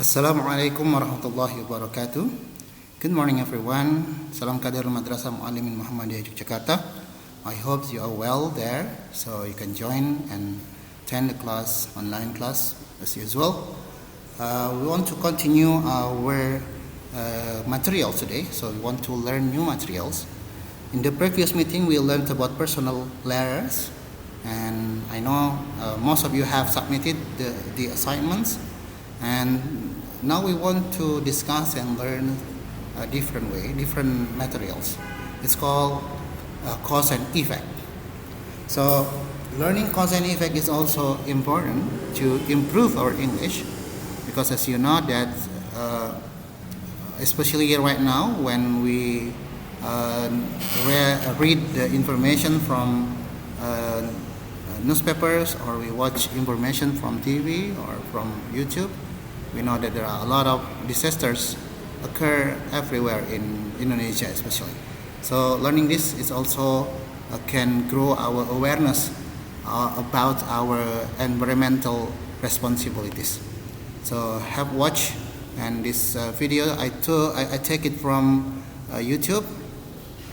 Assalamualaikum warahmatullahi wabarakatuh. Good morning everyone. Salam kader Madrasah Muallimin Muhammadiyah Yogyakarta. I hope you are well there, so you can join and attend the class, online class as usual. We want to continue our material today, so we want to learn new materials. In the previous meeting, we learned about personal letters, and I know most of you have submitted the assignments. And now we want to discuss and learn a different materials. It's called cause and effect. So learning cause and effect is also important to improve our English, because as you know that especially right now when we read the information from newspapers, or we watch information from TV or from YouTube, we know that there are a lot of disasters occur everywhere in Indonesia especially. So learning this is also can grow our awareness about our environmental responsibilities. So have watch, and this video I take it from YouTube,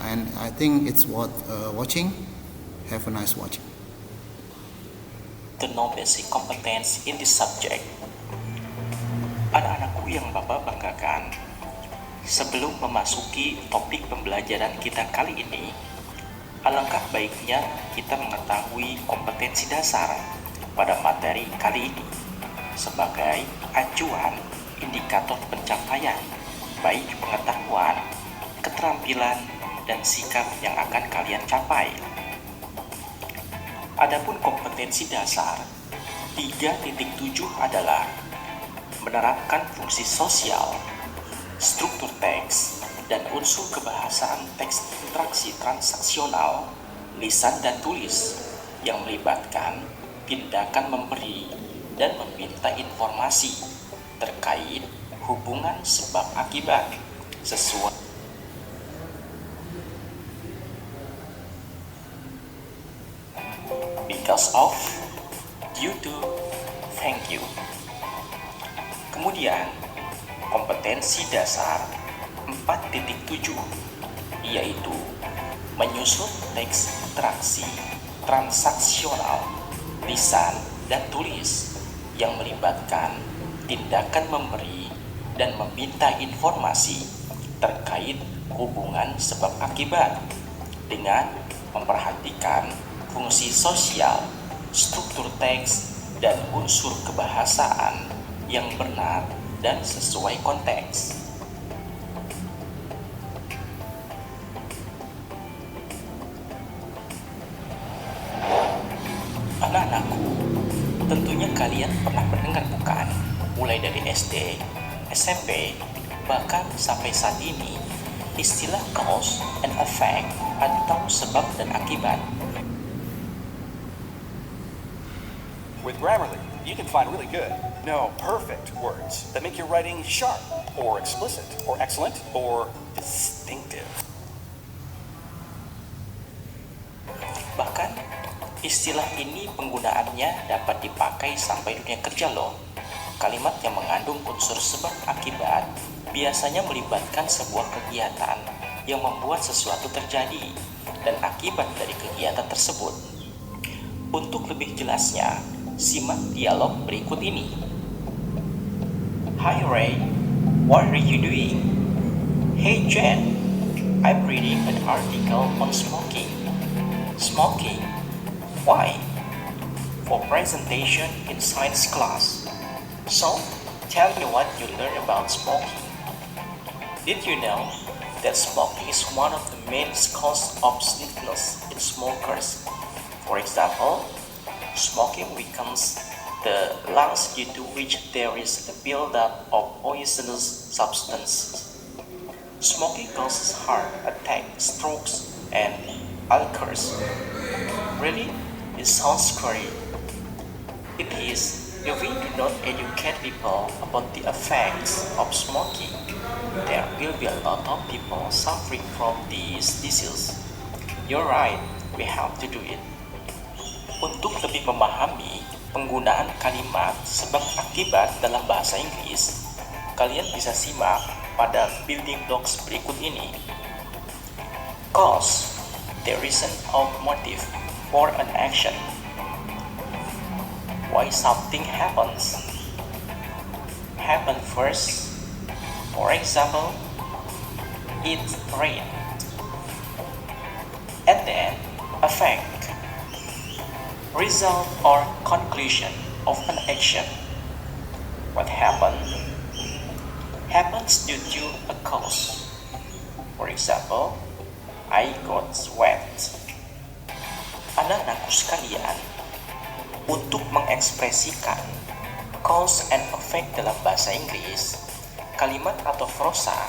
and I think it's worth watching. Have a nice watching. To know basic competence in this subject. Anak-anakku yang Bapak banggakan, sebelum memasuki topik pembelajaran kita kali ini, alangkah baiknya kita mengetahui kompetensi dasar pada materi kali ini sebagai acuan indikator pencapaian baik pengetahuan, keterampilan, dan sikap yang akan kalian capai. Adapun kompetensi dasar 3.7 adalah menerapkan fungsi sosial, struktur teks, dan unsur kebahasaan teks interaksi transaksional, lisan dan tulis yang melibatkan tindakan memberi dan meminta informasi terkait hubungan sebab akibat sesuai because of, due to, thank you. Kemudian, kompetensi dasar 4.7 yaitu menyusun teks interaksi transaksional, lisan dan tulis yang melibatkan tindakan memberi dan meminta informasi terkait hubungan sebab akibat dengan memperhatikan fungsi sosial, struktur teks, dan unsur kebahasaan yang benar dan sesuai konteks. Anak-anakku, tentunya kalian pernah mendengar bukan? Mulai dari SD, SMP, bahkan sampai saat ini, istilah cause and effect atau sebab dan akibat. With Grammarly, you can find really good, perfect words that make your writing sharp, or explicit, or excellent, or distinctive. Bahkan, istilah ini penggunaannya dapat dipakai sampai dunia kerja loh. Kalimat yang mengandung unsur sebab akibat biasanya melibatkan sebuah kegiatan yang membuat sesuatu terjadi dan akibat dari kegiatan tersebut. Untuk lebih jelasnya, simak dialog berikut ini. Hi Ray, what are you doing? Hey Jen, I'm reading an article on smoking. Smoking? Why? For presentation in science class. So, tell me what you learned about smoking. Did you know that smoking is one of the main causes of sleepiness in smokers? For example, smoking weakens the lungs, due to which there is a buildup of poisonous substances. Smoking causes heart attack, strokes, and ulcers. Really? It sounds scary. It is. If we do not educate people about the effects of smoking, there will be a lot of people suffering from this disease. You're right, we have to do it. Untuk lebih memahami penggunaan kalimat sebab akibat dalam bahasa Inggris, Kalian bisa simak pada building blocks berikut ini. Cause, the reason or motive for an action. Why something happens. Happen first. For example, it rained. And then, effect. Result or conclusion of an action. What happened? Happens due to a cause. For example, I got wet. Anak-anakku sekalian, untuk mengekspresikan cause and effect dalam bahasa Inggris, kalimat atau prosa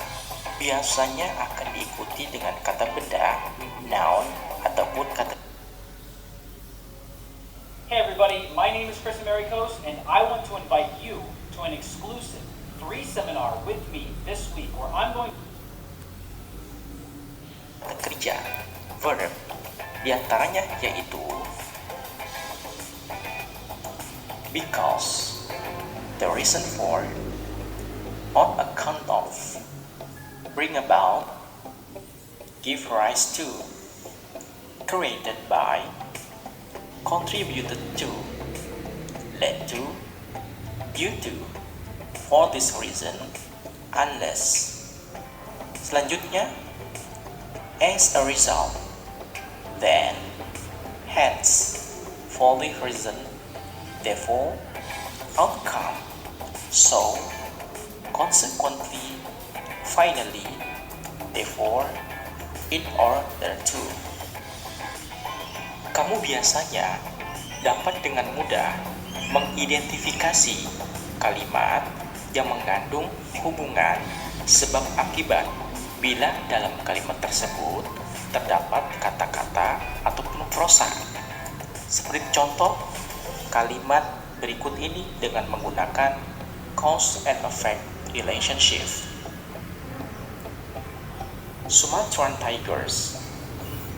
biasanya akan diikuti dengan kata benda, noun, ataupun kata. Hey everybody, my name is Chris Americos, and I want to invite you to an exclusive free seminar with me this week where I'm going Kerja, verb, diantaranya yaitu because, the reason for, on account of, bring about, give rise to, created by, contributed to, led to, due to, for this reason, unless. Selanjutnya, as a result, then, hence, for the reason, therefore, outcome, so, consequently, finally, therefore, in order to. Kamu biasanya dapat dengan mudah mengidentifikasi kalimat yang mengandung hubungan sebab akibat bila dalam kalimat tersebut terdapat kata-kata ataupun prosa. Seperti contoh kalimat berikut ini dengan menggunakan cause and effect relationship. Sumatran tigers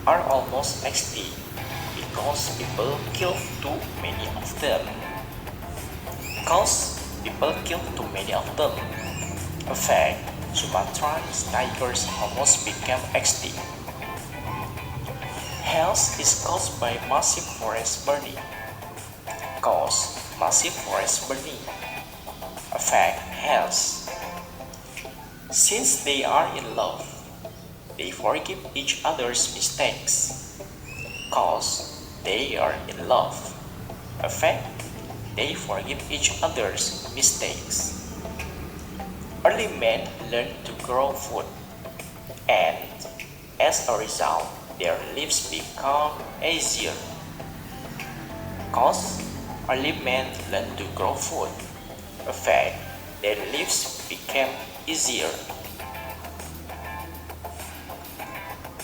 are almost extinct because people kill too many of them. Cause people kill too many of them. Effect, Sumatran tigers almost became extinct. Health is caused by massive forest burning. Cause, massive forest burning. Effect, health. Since they are in love, they forgive each other's mistakes. Cause, they are in love. Effect, they forgive each other's mistakes. Early men learn to grow food, and as a result, their lives become easier. Cause early men learn to grow food. Effect, their lives became easier.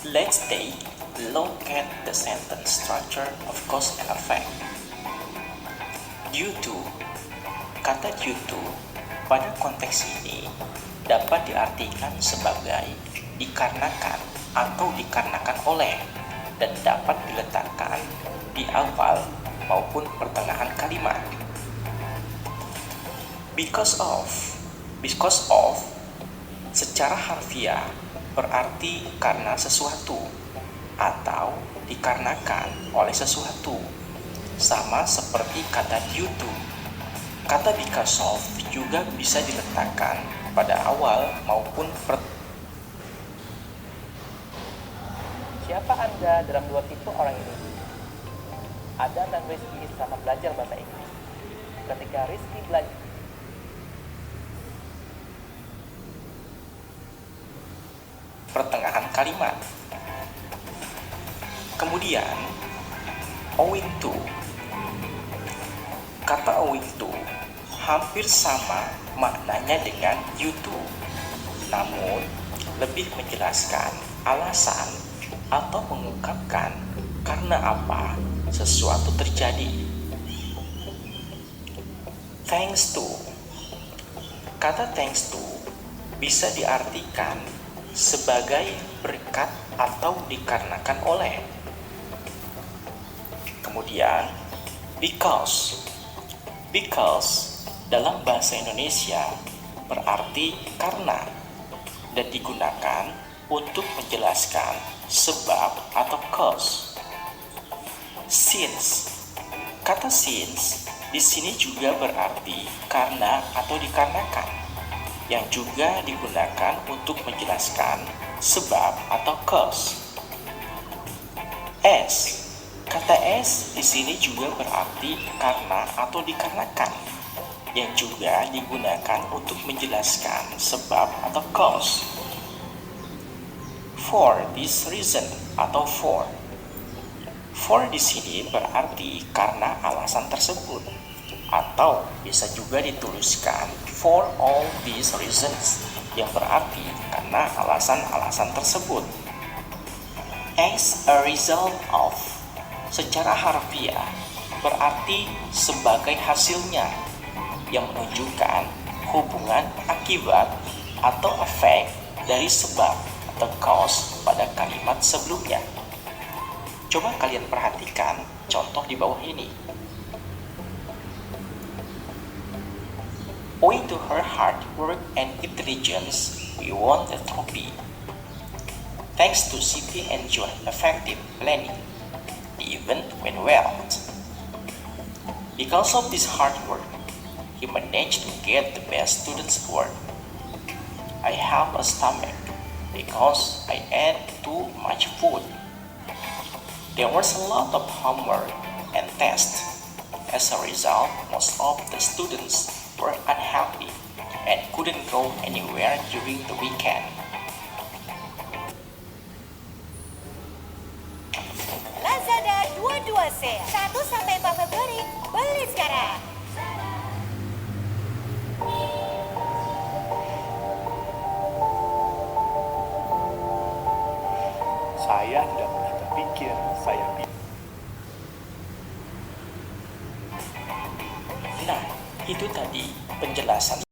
Let's take a look at the sentence structure of cause and effect. Due to, kata due to pada konteks ini dapat diartikan sebagai dikarenakan atau dikarenakan oleh dan dapat diletakkan di awal maupun pertengahan kalimat. Because of secara harfiah berarti karena sesuatu atau dikarenakan oleh sesuatu, sama seperti kata due to. Kata because of juga bisa diletakkan pada awal maupun Siapa Anda dalam dua tipe orang ini? Adam dan Rizky sama belajar bahasa Inggris. Ketika Rizky belajar pertengahan kalimat. Kemudian owing to. Kata owing to hampir sama maknanya dengan due to, namun lebih menjelaskan alasan atau mengungkapkan karena apa sesuatu terjadi. Thanks to. Kata thanks to bisa diartikan sebagai berkat atau dikarenakan oleh. Kemudian because dalam bahasa Indonesia berarti karena dan digunakan untuk menjelaskan sebab atau cause. Since. Kata since di sini juga berarti karena atau dikarenakan, yang juga digunakan untuk menjelaskan sebab atau cause. As. Kata as di sini juga berarti karena atau dikarenakan, yang juga digunakan untuk menjelaskan sebab atau cause. For this reason atau for. For di sini berarti karena alasan tersebut, atau bisa juga dituliskan for all these reasons, yang berarti karena alasan-alasan tersebut. As a result of, secara harfiah berarti sebagai hasilnya, yang menunjukkan hubungan akibat atau efek dari sebab atau cause pada kalimat sebelumnya. Coba kalian perhatikan contoh di bawah ini. Owing to her hard work and intelligence, we won the trophy. Thanks to Siti and John effective planning, the event went well. Because of this hard work, he managed to get the best students award. I have a stomach because I ate too much food. There was a lot of homework and tests. As a result, most of the students were unhappy and couldn't go anywhere during the weekend. Lazada 22 sale 1-4 Februari. Beli sekarang. Saya tidak pernah terpikir saya bisa. Nah, itu tadi penjelasan